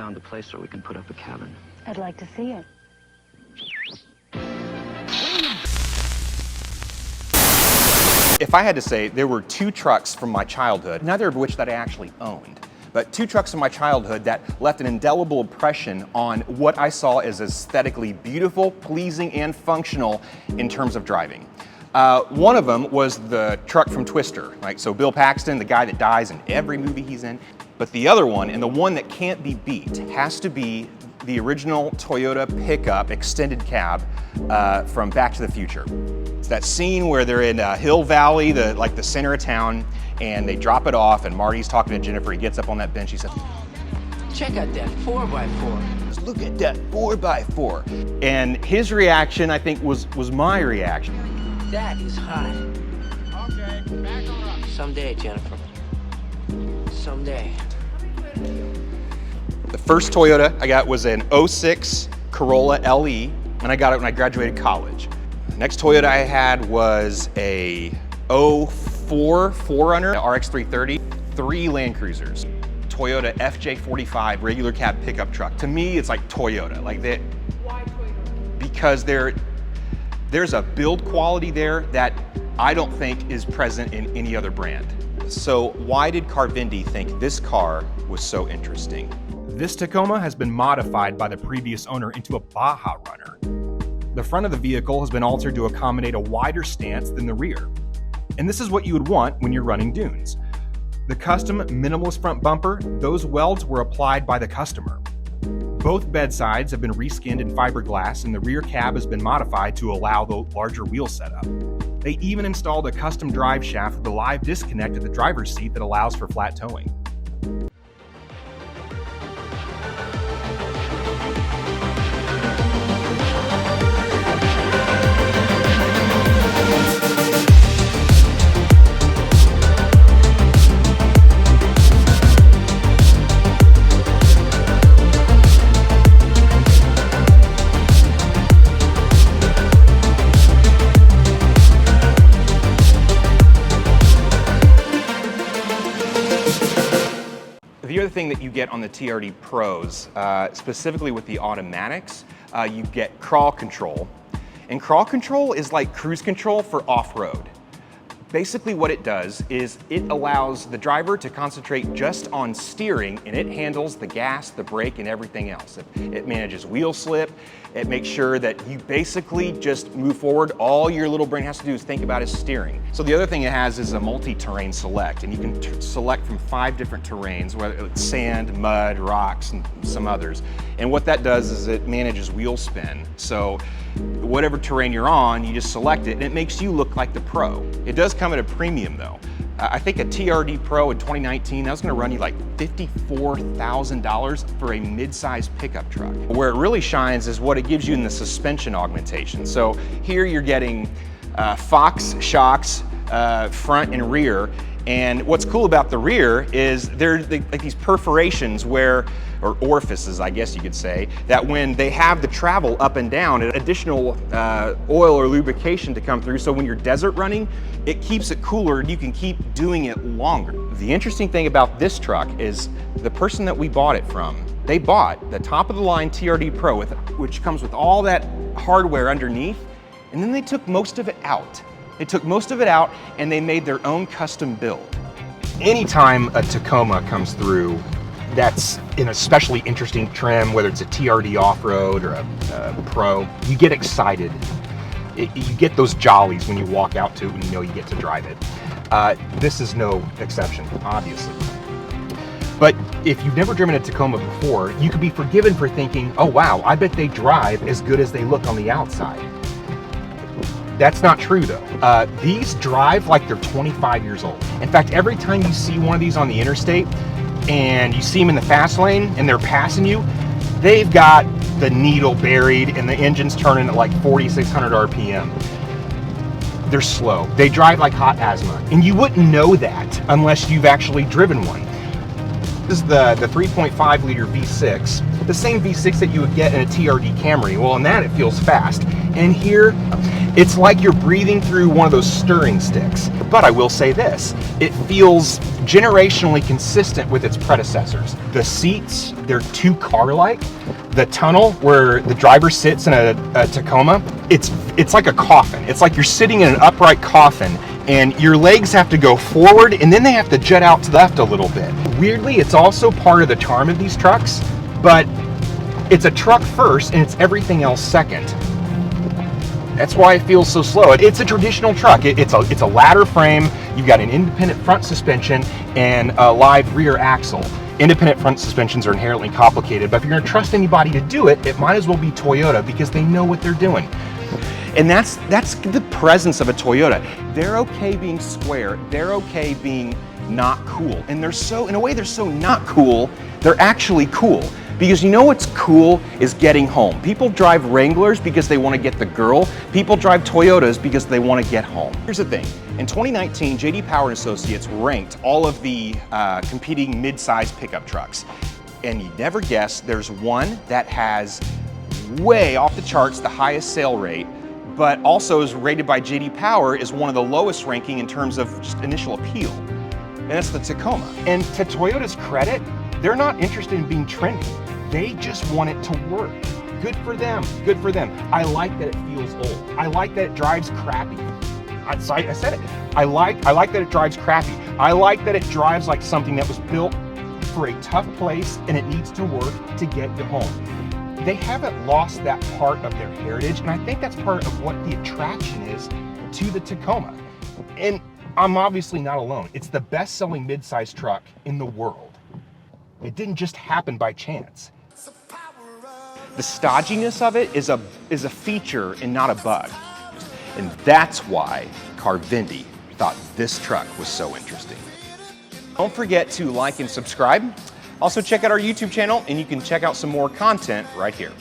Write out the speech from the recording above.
found a place where we can put up a cabin. I'd like to see it. If I had to say, there were two trucks from my childhood, neither of which that I actually owned, but two trucks from my childhood that left an indelible impression on what I saw as aesthetically beautiful, pleasing, and functional in terms of driving. One of them was the truck from Twister, right? So Bill Paxton, the guy that dies in every movie he's in. But the other one, and the one that can't be beat, has to be the original Toyota pickup extended cab from Back to the Future. It's that scene where they're in Hill Valley, like the center of town, and they drop it off, and Marty's talking to Jennifer. He gets up on that bench, he says, "Check out that 4x4. "Just look at that 4x4. And his reaction, I think, was my reaction. That is hot. Okay, back her up. Someday, Jennifer. Someday." The first Toyota I got was an 06 Corolla LE, and I got it when I graduated college. The next Toyota I had was a 04 4Runner RX 330, 3 Land Cruisers. Toyota FJ45 regular cab pickup truck. To me, it's like Toyota. Like that. Why Toyota? Because there's a build quality there that I don't think is present in any other brand. So why did CarVendee think this car was so interesting? This Tacoma has been modified by the previous owner into a Baja runner. The front of the vehicle has been altered to accommodate a wider stance than the rear. And this is what you would want when you're running dunes. The custom minimalist front bumper, those welds were applied by the customer. Both bedsides have been reskinned in fiberglass, and the rear cab has been modified to allow the larger wheel setup. They even installed a custom drive shaft with a live disconnect at the driver's seat that allows for flat towing. The other thing that you get on the TRD Pros, specifically with the automatics, you get crawl control. And crawl control is like cruise control for off-road. Basically what it does is it allows the driver to concentrate just on steering, and it handles the gas, the brake, and everything else. It manages wheel slip. It makes sure that you basically just move forward. All your little brain has to do is think about is steering. So the other thing it has is a multi-terrain select, and you can select from 5 different terrains, whether it's sand, mud, rocks, and some others. And what that does is it manages wheel spin. So whatever terrain you're on, you just select it, and it makes you look like the pro. It does come at a premium though. I think a TRD Pro in 2019, that was gonna run you like $54,000 for a mid-size pickup truck. Where it really shines is what it gives you in the suspension augmentation. So here you're getting Fox shocks, front and rear. And what's cool about the rear is there's like these perforations where, or orifices, I guess you could say, that when they have the travel up and down, additional oil or lubrication to come through. So when you're desert running, it keeps it cooler and you can keep doing it longer. The interesting thing about this truck is the person that we bought it from, they bought the top of the line TRD Pro, which comes with all that hardware underneath, and then they took most of it out. They took most of it out and they made their own custom build. Anytime a Tacoma comes through that's in a especially interesting trim, whether it's a TRD off-road or a Pro, you get excited. You get those jollies when you walk out to it and you know you get to drive it. This is no exception, obviously. But if you've never driven a Tacoma before, you could be forgiven for thinking, oh wow, I bet they drive as good as they look on the outside. That's not true though. These drive like they're 25 years old. In fact, every time you see one of these on the interstate and you see them in the fast lane and they're passing you, they've got the needle buried and the engine's turning at like 4,600 RPM. They're slow. They drive like hot asthma. And you wouldn't know that unless you've actually driven one. This is the 3.5 liter V6, the same V6 that you would get in a TRD Camry. Well, in that it feels fast. And here, it's like you're breathing through one of those stirring sticks. But I will say this, it feels generationally consistent with its predecessors. The seats, they're too car-like. The tunnel where the driver sits in a Tacoma, it's like a coffin. It's like you're sitting in an upright coffin, and your legs have to go forward and then they have to jut out to the left a little bit. Weirdly, it's also part of the charm of these trucks, but it's a truck first and it's everything else second. That's why it feels so slow. It's a traditional truck. It's a ladder frame. You've got an independent front suspension and a live rear axle. Independent front suspensions are inherently complicated, but if you're gonna trust anybody to do it, it might as well be Toyota because they know what they're doing. And that's the presence of a Toyota. They're okay being square. They're okay being not cool. And in a way, they're so not cool, they're actually cool. Because you know what's cool is getting home. People drive Wranglers because they want to get the girl. People drive Toyotas because they want to get home. Here's the thing. In 2019, J.D. Power and Associates ranked all of the competing mid-size pickup trucks. And you'd never guess there's one that has way off the charts the highest sale rate, but also is rated by J.D. Power as one of the lowest ranking in terms of just initial appeal. And that's the Tacoma. And to Toyota's credit, they're not interested in being trendy. They just want it to work. Good for them, good for them. I like that it feels old. I like that it drives crappy. I said it. I like that it drives crappy. I like that it drives like something that was built for a tough place and it needs to work to get you home. They haven't lost that part of their heritage, and I think that's part of what the attraction is to the Tacoma. And I'm obviously not alone. It's the best-selling mid-size truck in the world. It didn't just happen by chance. The stodginess of it is a feature and not a bug. And that's why CarVendee thought this truck was so interesting. Don't forget to like and subscribe. Also check out our YouTube channel and you can check out some more content right here.